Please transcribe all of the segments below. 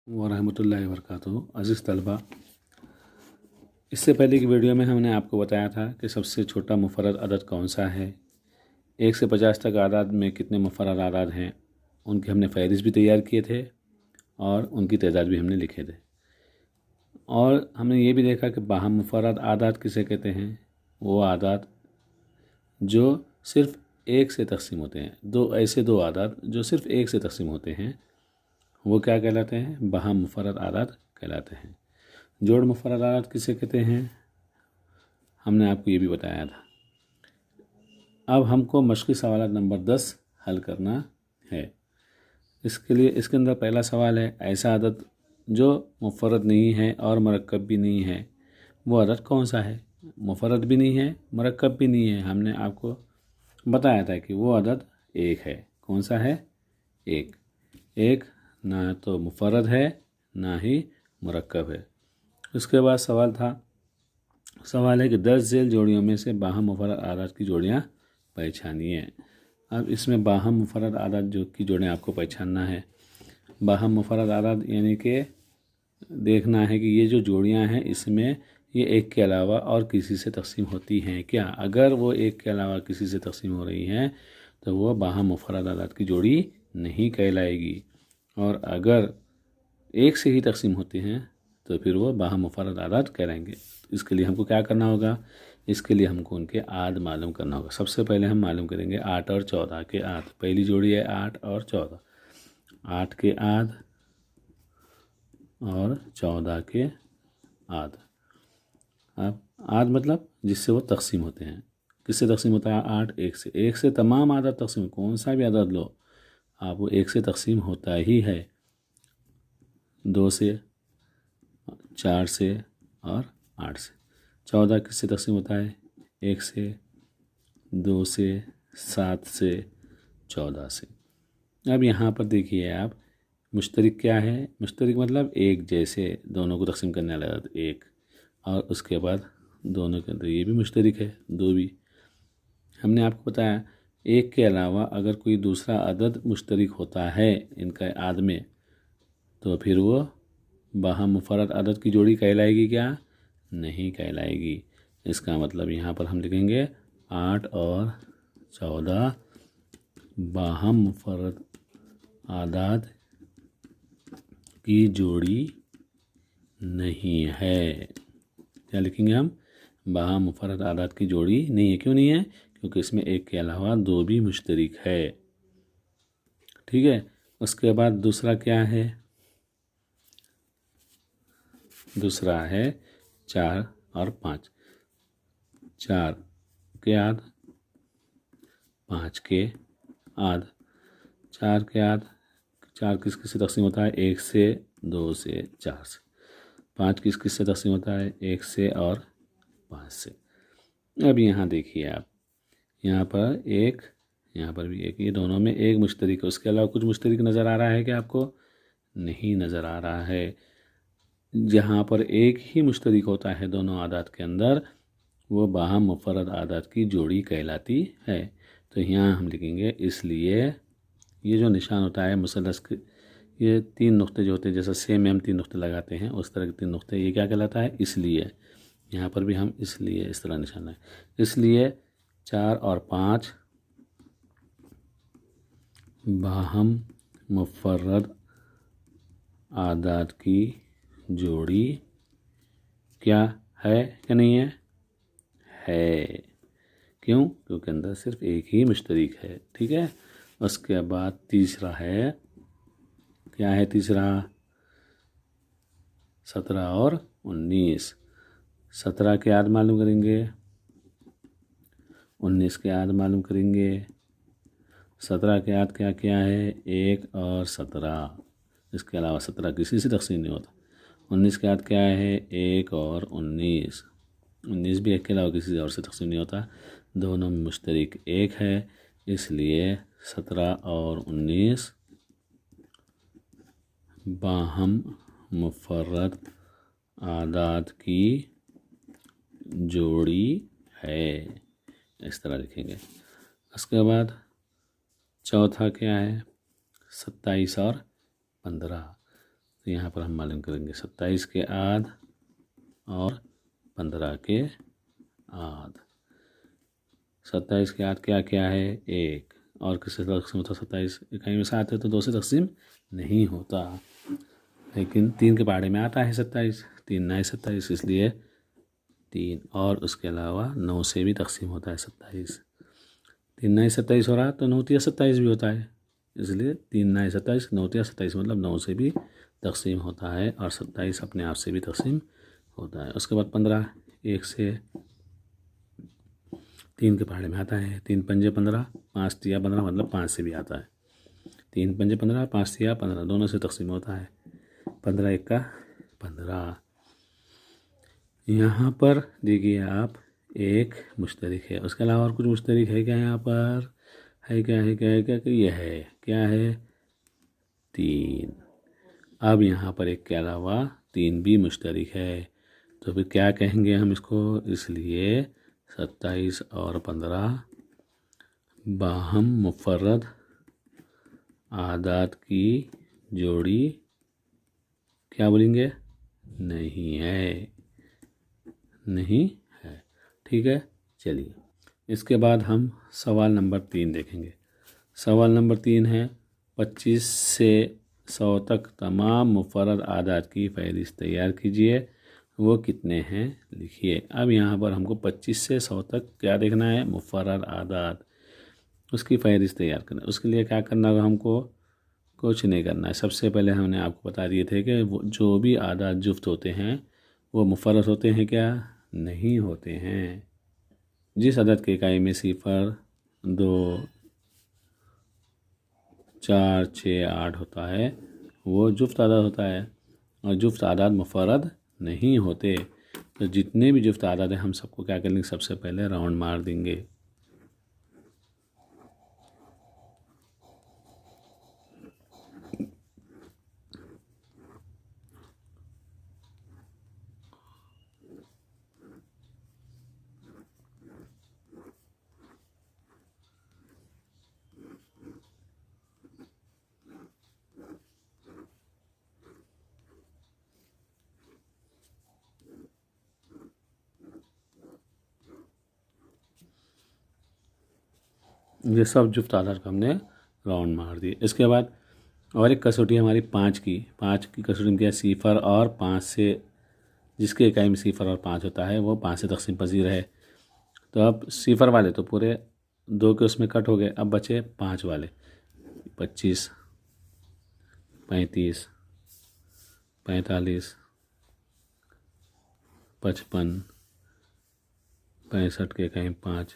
व रहमतुल्लाहि व बरकातुहू। अज़ीज़ तलबा, इससे पहले की वीडियो में हमने आपको बताया था कि सबसे छोटा मुफर्रद अदद कौन सा है। 1 से 50 तक आदाद में कितने मुफर्रद आदाद हैं, उनके हमने फ़हरिस्त भी तैयार किए थे और उनकी तादाद भी हमने लिखे थे। और हमने ये भी देखा कि बाहम मुफर्रद आदाद किसे कहते हैं। वो आदाद जो सिर्फ़ एक से तकसीम होते हैं, दो आदाद जो सिर्फ़ एक से तकसीम होते हैं, वो क्या कहलाते हैं? बाहम मुफर्रद आदाद कहलाते हैं। जोड़ मुफर्रद आदाद किसे कहते हैं, हमने आपको ये भी बताया था। अब हमको मश्क़ी सवाल नंबर 10 हल करना है। इसके लिए इसके अंदर पहला सवाल है, ऐसा अदद जो मुफर्रद नहीं है और मरकब भी नहीं है, वो अदद कौन सा है? मुफर्रद भी नहीं है, मरकब भी नहीं है। हमने आपको बताया था कि वो अदद एक है। कौन सा है? एक। एक ना तो मुफर्रद है ना ही मरकब है। उसके बाद सवाल है कि 10 झेल जोड़ियों में से बाहम मुफर्रद आदाद की जोड़ियाँ पहचानिए। अब इसमें बाहम मुफर्रद आदाद जो की जोड़ियाँ आपको पहचानना है। बाहम मुफर्रद आदाद यानी कि देखना है कि ये जो जोड़ियाँ हैं इसमें ये एक के अलावा और किसी से तकसीम होती हैं क्या। अगर वो एक के अलावा किसी से तकसीम हो रही हैं तो वो बाहम मुफर्रद आदाद की जोड़ी नहीं कहलाएगी, और अगर एक से ही तकसीम होती हैं तो फिर वो बाहम मुफर्रद आदाद कहलाएंगे। इसके लिए हमको क्या करना होगा? इसके लिए हमको उनके आद मालूम करना होगा। सबसे पहले हम मालूम करेंगे 8 और 14 के आद। पहली जोड़ी है 8 और 14। 8 के आद और 14 के आद। अब आद मतलब जिससे वो तकसीम होते हैं। किससे तकसीम होता है? 8 एक से। एक से तमाम आदद तकसीम, कौन सा भी आदद लो आप, वो एक से तकसीम होता ही है। 2 से, 4 से और 8 से। 14 किससे तकसीम होता है? 1 से, 2 से, 7 से, 14 से। अब यहाँ पर देखिए आप, मुश्तरिक क्या है? मुश्तरिक मतलब एक जैसे, दोनों को तकसीम करने वाला है एक, और उसके बाद दोनों के अंदर ये भी मुश्तरिक है, दो भी। हमने आपको बताया एक के अलावा अगर कोई दूसरा अदद मुश्तरिक होता है इनका आद में, तो फिर वो बाहम मुफर्रद अदद की जोड़ी कहलाएगी क्या? नहीं कहलाएगी। इसका मतलब यहाँ पर हम लिखेंगे 8 और 14 बाहम मुफर्रद आदाद की जोड़ी नहीं है। क्या लिखेंगे हम? बाहम मुफर्रद आदाद की जोड़ी नहीं है। क्यों नहीं है? क्योंकि इसमें एक के अलावा दो भी मुश्तरिक है। ठीक है। उसके बाद दूसरा क्या है? दूसरा है 4 और 5। 4 के आद, 5 के आद। 4 के आद, 4 किस किस से तकसीम होता है? 1 से, 2 से, 4 से। 5 किस किस से तकसीम होता है? 1 से और 5 से। अब यहाँ देखिए आप, यहाँ पर एक, यहाँ पर भी एक, ये दोनों में एक मुश्तरिक है। उसके अलावा कुछ मुश्तरिक नज़र आ रहा है क्या आपको? नहीं नज़र आ रहा है। जहाँ पर एक ही मुश्तरिक होता है दोनों आदाद के अंदर, वो बाहम मुफर्रद आदाद की जोड़ी कहलाती है। तो यहाँ हम लिखेंगे इसलिए, ये जो निशान होता है मुसल्लस के, ये 3 नुक्ते जो होते हैं, जैसा सेम में हम 3 नुक्ते लगाते हैं उस तरह के 3 नुक्ते, ये क्या कहलाता है? इसलिए। यहाँ पर भी हम इसलिए इस तरह निशान है। इसलिए 4 और 5 बाहम मुफर्रद आदाद की जोड़ी क्या है कि नहीं है? है। क्यों? क्योंकि अंदर सिर्फ एक ही मुश्तरिक है। ठीक है। उसके बाद तीसरा है, क्या है तीसरा? 17 और 19। 17 के आद मालूम करेंगे, 19 के आद मालूम करेंगे। 17 के आद क्या क्या है? 1 और 17। इसके अलावा 17 किसी से तकसीम नहीं होता। 19 के आद क्या है? 1 और 19। 19 भी एक के अलावा किसी और से तकसीम नहीं होता। दोनों में मुश्तरिक एक है, इसलिए 17 और 19 बाहम मुफर्रद आदाद की जोड़ी है। इस तरह लिखेंगे। उसके बाद चौथा क्या है? 27 और 15। तो यहाँ पर हम मालूम करेंगे 27 के आध और 15 के आध। 27 के आध क्या क्या है? 1। और किससे तकसीम होता? 27 इकाई में 7 है तो 2 से तकसीम नहीं होता, लेकिन 3 के पहाड़े में आता है 27। 3 9 27, इसलिए 3। और उसके अलावा 9 से भी तकसीम होता है 27। 3 9 27 हो रहा तो 9 3 27 भी होता है, इसलिए 3 9 27, 9 3 27 मतलब 9 से भी तकसीम होता है और 27 अपने आप से भी तकसीम होता है। उसके बाद 15 1 से 3 के पहाड़े में आता है। 3 पंजे 15, 5 तिया 15 मतलब 5 से भी आता है। 3 पंजे 15, 5 तिया 15 दोनों से तकसीम होता है। 15 1 का 15। यहाँ पर देखिए आप एक मुश्तरिक है, उसके अलावा और कुछ मुश्तरिक है क्या? यहाँ पर है क्या? है क्या? है क्या? कि यह है क्या है? 3। अब यहाँ पर एक के अलावा 3 भी मुश्तरिक है, तो फिर क्या कहेंगे हम इसको? इसलिए 27 और 15 बाहम मुफर्रद आदाद की जोड़ी क्या बोलेंगे? नहीं है, नहीं है। ठीक है, चलिए इसके बाद हम सवाल नंबर 3 देखेंगे। सवाल नंबर 3 है 25 से 100 तक तमाम मुफर्रद आदाद की फहरिस्त तैयार कीजिए, वो कितने हैं लिखिए। अब यहाँ पर हमको 25 से 100 तक क्या देखना है? मुफर्रद आदाद, उसकी फहरिस्त तैयार करना है। उसके लिए क्या करना होगा हमको? कुछ नहीं करना है। सबसे पहले हमने आपको बता दिए थे कि वो जो भी आदाद जुफ्त होते हैं वो मुफर्रद होते हैं क्या? नहीं होते हैं। जिस अदद के इकाई में 0 2 4 6 8 होता है वो जुफ्त आदाद होता है, और जुफ्त आदाद मुफर्रद नहीं होते। तो जितने भी जुफ्त आदाद हैं हम सबको क्या करेंगे? सबसे पहले राउंड मार देंगे। ये सब जुफ्त आदाद को हमने राउंड मार दिए। इसके बाद और एक कसौटी हमारी 5 की कसौटी में क्या? 0 और 5 से, जिसके इकाई में 0 और 5 होता है वो 5 से तकसीम पजीर है। तो अब 0 वाले तो पूरे 2 के उसमें कट हो गए, अब बचे 5 वाले। 25 35 45 55 65 के इकाई में 5,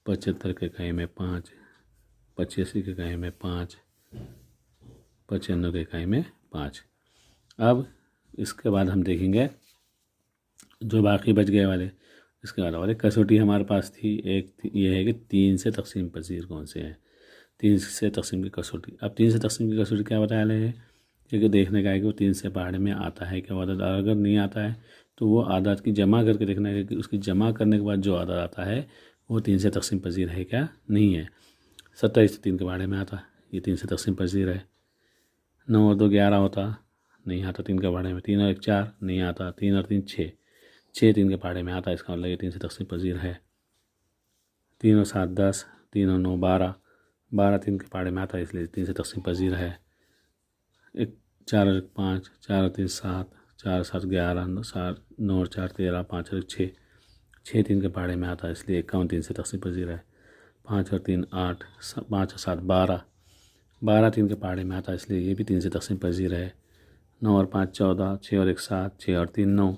75 के इकाई में 5, 85 के इकाई में 5, 95 के इकाई में 5। अब इसके बाद हम देखेंगे जो बाकी बच गए वाले। इसके बाद और एक कसौटी हमारे पास थी, एक ये है कि 3 से तकसीम पजीर कौन से हैं? 3 से तकसीम की कसौटी। अब 3 से तकसीम की कसौटी क्या बता रहे हैं? क्योंकि देखने का है कि वो 3 से पहाड़े में आता है क्या वो आदत। अगर नहीं आता है तो वो आदात की जमा करके देखना है कि उसकी जमा करने के बाद जो आदत आता है वो 3 से तकसीम पजीर है क्या नहीं है। 27 3 के पहाड़े में आता, ये 3 से तकसीम पजीर है। 9 और 2 11 होता, नहीं आता 3 के पहाड़े में। 3 और 1 4 नहीं आता, 3 और 3 6, 6 3 के पहाड़े में आता है, इसका मतलब ये 3 से तकसीम पजीर है। 3 और 7 10, 3 और 9 12, 12 3 के पहाड़े में आता है, इसलिए 3 से तकसीम पजीर है। 4 और 1 5, 4 और 3 7, 4 7 11, 9 और 4 13, 5 और 1 6, 6 3 के पहाड़े में आता है, इसलिए 51 3 से तकसीम पजीर है। 5 और 3 8, 5 और 7 12, 12 3 के पहाड़े में आता है, इसलिए ये भी 3 से तकसीम पजीर है। 9 और 5 14, 6 और 1 7, 6 और 3 9,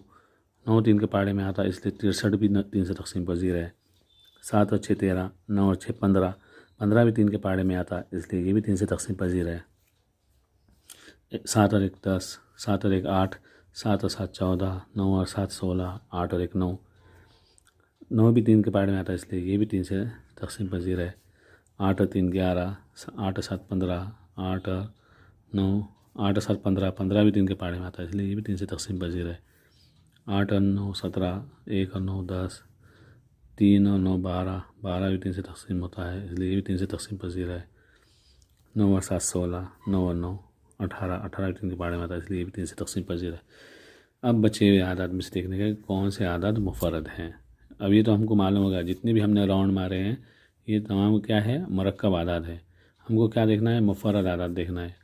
9 3 के पहाड़े में आता है, इसलिए 63 भी 3 से तकसीम पजीर है। 7 और 6 13, 9 और 6 15, 15 भी 3 के पहाड़े में आता है, इसलिए ये भी 3 से तकसीम पजीर है। 7 और 1 10, 7 और 1 8, 7 और 7 14, 9 और 7 16, 8 और 1 9, 9 भी 3 के पहाड़े में आता है, इसलिए ये भी 3 से तकसीम पजीर है। 8 और 3 11, 8 और 7 15, 8 और 9, 8 और 7 15, 15 भी 3 के पहाड़े में आता है, इसलिए ये भी 3 से तकसीम पजीर है। 8 और 9 17, 1 और 9 10, 3 और 9 12, 12 भी 3 से तकसीम होता है, इसलिए ये भी 3 से तकसीम पजीर है। 9 और 7 16, 9 और 9 18, 18 3 के पहाड़े में आता है, इसलिए ये भी 3 से तकसीम पजीर है। अब बचे हुए आदाद में से देखने का कौन से आदाद मुफरद हैं। अब ये तो हमको मालूम होगा, जितने भी हमने राउंड मारे हैं ये तमाम क्या है, मरकब आदाद है। हमको क्या देखना है, मुफरद आदाद देखना है।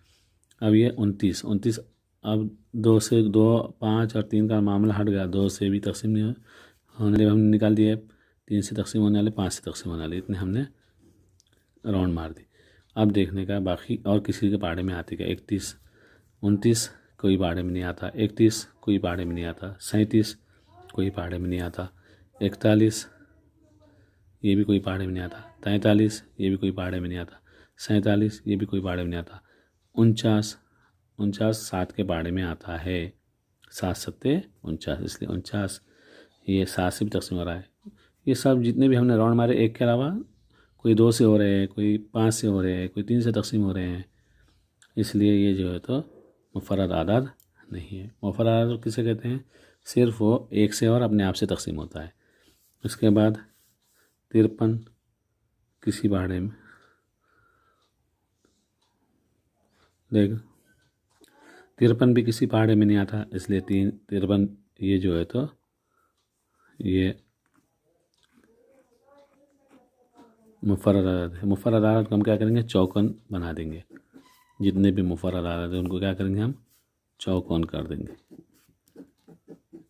अब ये 29, अब 2 से 2, 5 और 3 का मामला हट गया, 2 से भी तकसीम नहीं होने हमने निकाल दिए, 3 से तकसीम होने वाले, 5 से तकसीम होने वाले, इतने हमने राउंड मार दी। अब देखने का बाकी और किसी के पहाड़े में आती क्या, 31, 29 कोई पहाड़े में नहीं आता, 31 कोई पहाड़े में नहीं आता, 37 कोई पहाड़े में नहीं आता, 41 ये भी कोई पहाड़े में नहीं आता, 43 ये भी कोई पहाड़े में नहीं आता, 47 ये भी कोई पहाड़े में नहीं आता, 49 7 के पहाड़े में आता है, 7 सत्ते 49, इसलिए 49 ये 7 से भी तकसीम हो रहा है। ये सब जितने भी हमने राउंड मारे, एक के अलावा कोई 2 से हो रहे हैं, कोई 5 से हो रहे हैं, कोई 3 से तकसीम हो रहे हैं, इसलिए ये जो है तो मुफरद आदाद नहीं है। मुफरद आदाद किसे कहते हैं, सिर्फ वो एक से और अपने आप से तकसीम होता है। उसके बाद 53 किसी पहाड़े में देख, 53 भी किसी पहाड़े में नहीं आता, इसलिए 53 ये जो है तो ये मुफरद आदाद है। मुफरद आदाद को हम क्या करेंगे, चौकोन बना देंगे। जितने भी मुफरद आदाद है उनको क्या करेंगे, हम चौकोन कर देंगे।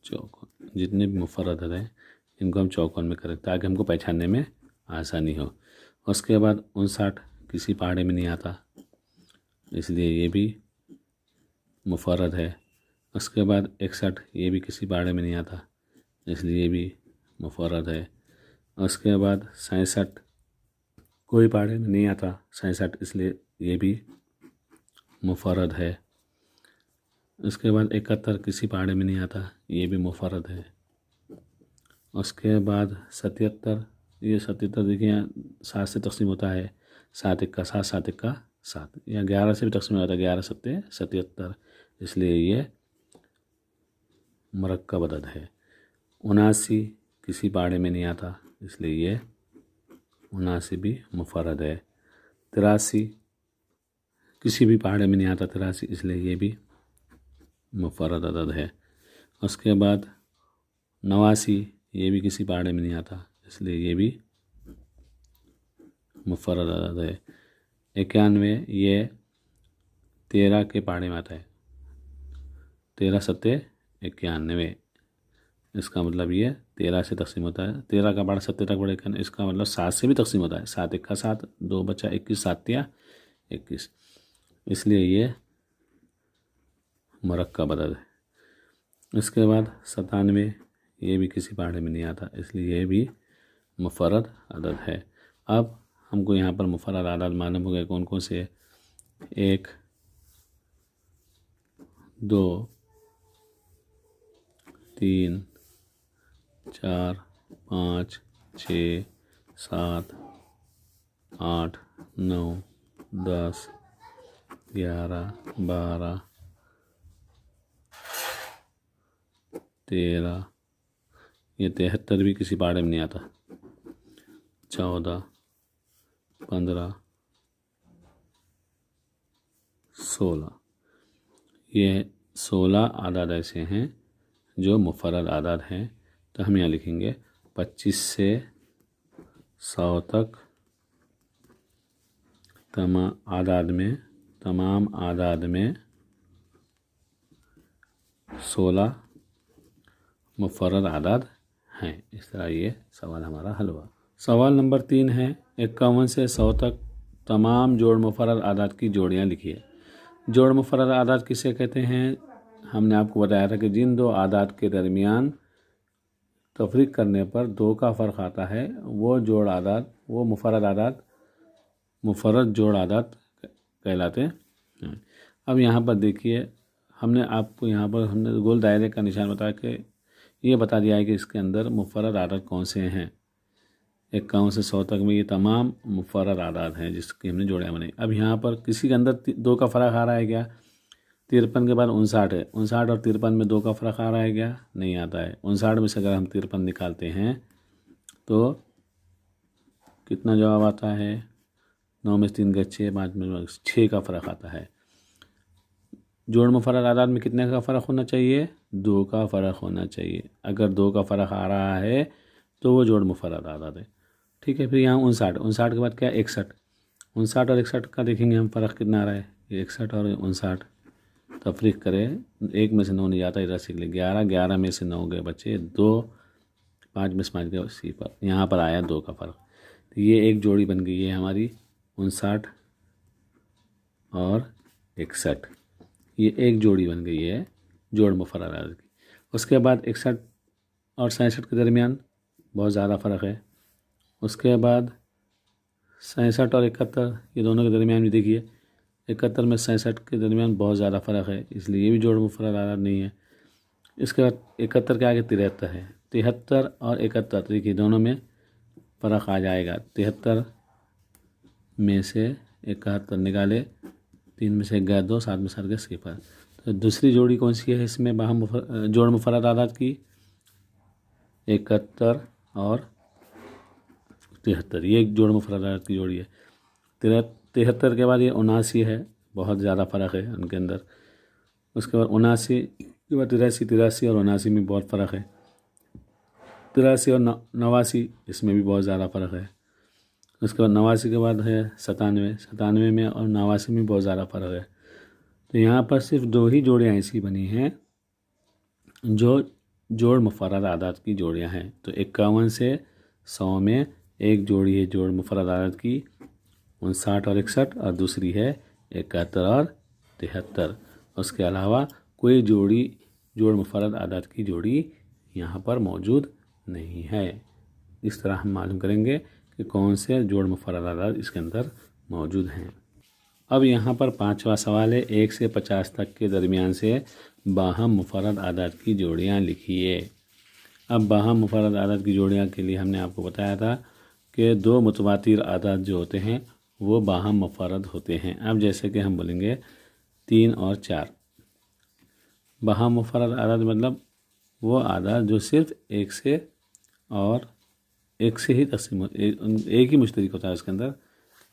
चौकोन, जितने भी मुफरद आदाद हैं इनको हम चौकोन में करें ताकि हमको पहचानने में आसानी हो। उसके बाद 59 किसी पहाड़े में नहीं आता, इसलिए ये भी मुफरद है। उसके बाद 61 ये भी किसी पहाड़े में नहीं आता, इसलिए ये भी मुफरद है। उसके बाद 67 कोई पहाड़े में नहीं आता, 67 इसलिए ये भी मुफरद है। उसके बाद 71 किसी पहाड़े में नहीं आता, ये भी मुफरद है। उसके बाद 77, ये 77 देखिए 7 से तकसीम होता है, 7 1 का 7, 7 1 का 7, या 11 से भी तकसीम होता है, 11 सत्ते 77, इसलिए ये मरक्कब अदद है। 79 किसी पहाड़े में नहीं आता, इसलिए ये 79 भी मुफरद है। 83 किसी भी पहाड़े में नहीं आता, 83 इसलिए ये भी मुफरद अदद है। उसके बाद 89 ये भी किसी पहाड़े में नहीं आता, इसलिए ये भी मुफरद अदद है। 91 ये 13 के पहाड़े में आता है, 13 सत्ते 91, इसका मतलब ये 13 से तकसीम होता है। 13 का पहाड़ा 70 तक बढ़े, इसका मतलब 7 से भी तकसीम होता है, 7 1 का 7, 2 बचा 21, 7 या 21, इसलिए ये मरक्कब अदद है। इसके बाद 97 ये भी किसी पहाड़े में नहीं आता, इसलिए ये भी मुफरद अदद है। अब हमको यहाँ पर मुफरद आदाद मालूम हो गए कौन कौन से, 1 2 3 4 5 6 7 8 9 10 11 12 13, ये 73 भी किसी पहाड़े में नहीं आता, 14 15 16, ये 16 आदाद ऐसे हैं जो मुफरद आदाद हैं। तो हम यहाँ लिखेंगे 25 से 100 तक तमाम आदाद में 16 मुफरद आदाद हैं। इस तरह ये सवाल हमारा हल हुआ। सवाल नंबर 3 है, 51 से 100 तक तमाम जोड़ मुफरद आदाद की जोड़ियाँ लिखिए। जोड़ मुफरद आदाद किसे कहते हैं, हमने आपको बताया था कि जिन दो आदाद के दरमियान तफरीक करने पर 2 का फ़र्क आता है वो जोड़ आदाद, वो मुफरद जोड़ आदाद कहलाते हैं। अब यहाँ पर देखिए, हमने आपको यहाँ पर हमने गोल दायरे का निशान बताया कि ये बता दिया है कि इसके अंदर मुफरद आदाद कौन से हैं। 51 से 100 तक में ये तमाम मुफरद आदाद हैं जिसकी हमने जोड़ियाँ बनाई। अब यहाँ पर किसी के अंदर 2 का फ़र्क आ रहा है क्या, 53 के बाद 59 है, 59 और 53 में 2 का फ़र्क आ रहा है क्या, नहीं आता है। 59 में से अगर हम 53 निकालते हैं तो कितना जवाब आता है, 9 में से 3 गए 6, 5 में 6 का फ़र्क आता है। जोड़ मुफर्रद आदाद में कितने का फ़र्क होना चाहिए? 2 का फ़र्क होना चाहिए। अगर 2 का फ़र्क आ रहा है तो वो जोड़ मुफर्रद आदाद है। ठीक है, फिर यहाँ 59 के बाद क्या? 61। 59 और 61 का देखेंगे हम फ़र्क कितना आ रहा है। 61 और 59 तफरीक करें, 1 में से 9 नहीं जाता, इधर सीख ले। 11 में से 9 गए बच्चे 2, 5 में से 5 गए सी पर, यहाँ पर आया 2 का फ़र्क। तो ये एक जोड़ी बन गई है हमारी 59 और 61। ये एक जोड़ी बन गई है जोड़ मुफर्रद आदाद की। उसके बाद 61 और 67 के दरमियान बहुत ज़्यादा फ़र्क है। उसके बाद 67 और 71, ये दोनों के दरमियान भी देखिए 71 में 67 के दरमियान बहुत ज़्यादा फ़र्क है, इसलिए ये भी जोड़ मुफर्रद आदाद नहीं है। इसके बाद 71 के आगे 73 है। 73 और 71 देखिए दोनों में फ़र्क आ जाएगा। 73 में से 71 निकाले, 3 में से 1 गया 2, 7 में 7 गए 0। तो दूसरी जोड़ी कौन सी है इसमें जोड़ मुफर्रद आदाद की? 71 और 73, ये एक जोड़ मुफर्रद आदाद की जोड़ी है। 73 के बाद ये 79 है, बहुत ज़्यादा फ़र्क है उनके अंदर। उसके बाद 79 के बाद 83 और 79 में बहुत फ़र्क है। 83 और 89 इसमें भी बहुत ज़्यादा फ़र्क है। उसके बाद 89 के बाद है 97 में और 89 में बहुत ज़्यादा फ़र्क है। तो यहाँ पर सिर्फ 2 ही जोड़ियाँ ऐसी बनी हैं जो जोड़ मुफर्रद आदाद की जोड़ियाँ हैं। तो 51 से 100 में एक जोड़ी है जोड़ मुफर्रद आदाद की 59 और 61, और दूसरी है 71 और 73। उसके अलावा कोई जोड़ी जोड़ मुफर्रद आदाद की जोड़ी यहाँ पर मौजूद नहीं है। इस तरह हम मालूम करेंगे कि कौन से जोड़ मुफर्रद आदाद इसके अंदर मौजूद हैं। अब यहाँ पर 5वां सवाल है, 1 से 50 तक के दरमियान से बाहम मुफर्रद आदाद की जोड़ियाँ लिखिए। अब बाहम मुफर्रद आदाद की जोड़ियाँ के लिए हमने आपको बताया था कि 2 मुतवातिर आदाद जो होते हैं वो बाहम मुफर्रद होते हैं। अब जैसे कि हम बोलेंगे 3 और 4। बाहम मुफर्रद आदाद मतलब वो आदाद जो सिर्फ एक से ही तकसीम एक ही मुश्तरक होता है उसके अंदर,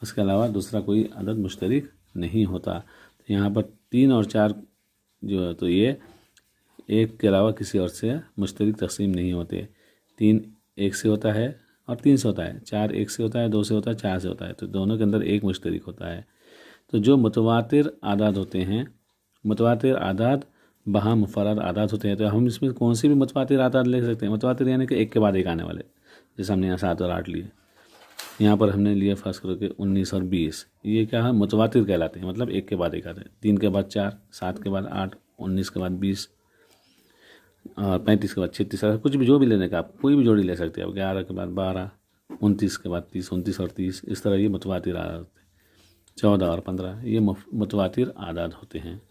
उसके अलावा दूसरा कोई आदद मुश्तरक नहीं होता। तो यहाँ पर 3 और 4 जो है तो ये एक के अलावा किसी और से मुश्तरक तकसीम नहीं होते। 3 1 से होता है और 3 से होता है, 4 1 से होता है, 2 से होता है, 4 से होता है, तो दोनों के अंदर एक मुश्तरक होता है। तो जो मुतवातिर आदाद होते हैं, मुतवातिर आदाद बाहम मुफर्रद आदाद होते हैं। तो हम इसमें कौन सी भी मुतवातिर आदाद ले सकते हैं। मुतवातिर यानी कि एक के बाद एक आने वाले, जैसे हमने यहाँ 7 और 8 लिए, यहाँ पर हमने लिए फर्स्ट करो कि 19 और 20, ये क्या है? मुतवातिर कहलाते हैं, मतलब एक के बाद एक आते हैं। 3 के बाद 4, 7 के बाद 8, 19 के बाद 20 और 35 के बाद 36, कुछ भी जो भी लेने का आप कोई भी जोड़ी ले सकते हैं। अब 11 के बाद 12, 29 के बाद 30, 29 और 30, इस तरह ये मुतवातिर आदाद होते हैं। 14 और 15 ये मुतवातिर आदाद होते हैं।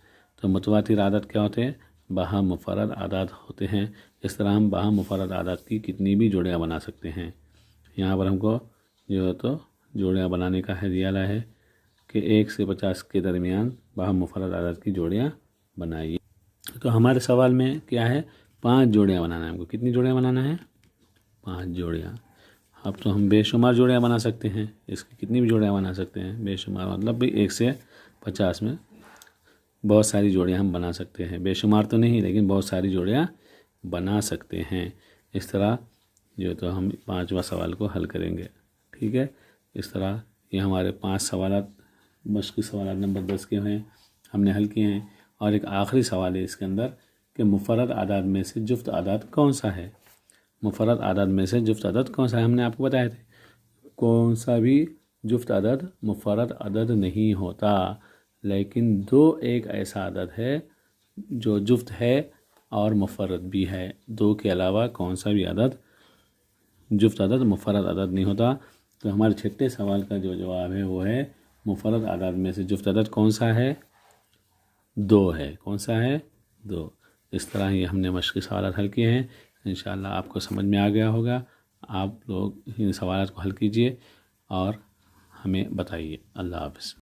तो मुतवातिर आदाद क्या होते हैं? बाहम मुफर्रद आदाद होते हैं। इस तरह हम बाहम मुफर्रद आदाद की कितनी भी जोड़ियाँ बना सकते हैं। यहाँ पर हमको जो है तो जोड़ियाँ बनाने का है दिया है कि 1 से 50 के दरमियान बाहम मुफर्रद आदाद की जोड़ियाँ बनाइए। तो हमारे सवाल में क्या है? 5 जोड़ियाँ बनाना है हमको। कितनी जोड़ियाँ बनाना है? 5 जोड़ियाँ। अब तो हम बेशुमार जोड़ियाँ बना सकते हैं, इसकी कितनी भी जोड़ियाँ बना सकते हैं। बेशुमार मतलब भी 1 से 50 में बहुत सारी जोड़ियाँ हम बना सकते हैं। बेशुमार तो नहीं, लेकिन बहुत सारी जोड़ियाँ बना सकते हैं। इस तरह जो तो हम 5वां सवाल को हल करेंगे। ठीक है, इस तरह ये हमारे 5 सवाल मश्क़ी सवाल नंबर 10 के हैं, हमने हल किए हैं। और एक आखिरी सवाल है इसके अंदर कि मुफर्रद आदाद में से जुफ्त आदाद कौन सा है। मुफर्रद आदाद में से जुफ्त आदाद कौन सा है? हमने आपको बताया थे कौन सा भी जुफ्त आदाद मुफर्रद आदाद नहीं होता, लेकिन 2 एक ऐसा आदद है जो जुफ्त है और मुफर्रद भी है। 2 के अलावा कौन सा भी आदद जुफ्त आदद मुफर्रद आदद नहीं होता। तो हमारे 6ठे सवाल का जो जवाब है वो है मुफर्रद आदद में से जुफ्त आदद कौन सा है? 2 है। कौन सा है? 2। इस तरह ही हमने मश्क़ी सवाल हल किए हैं। इंशाअल्लाह आपको समझ में आ गया होगा। आप लोग इन सवालों को हल कीजिए और हमें बताइए। अल्लाह हाफ़िज़।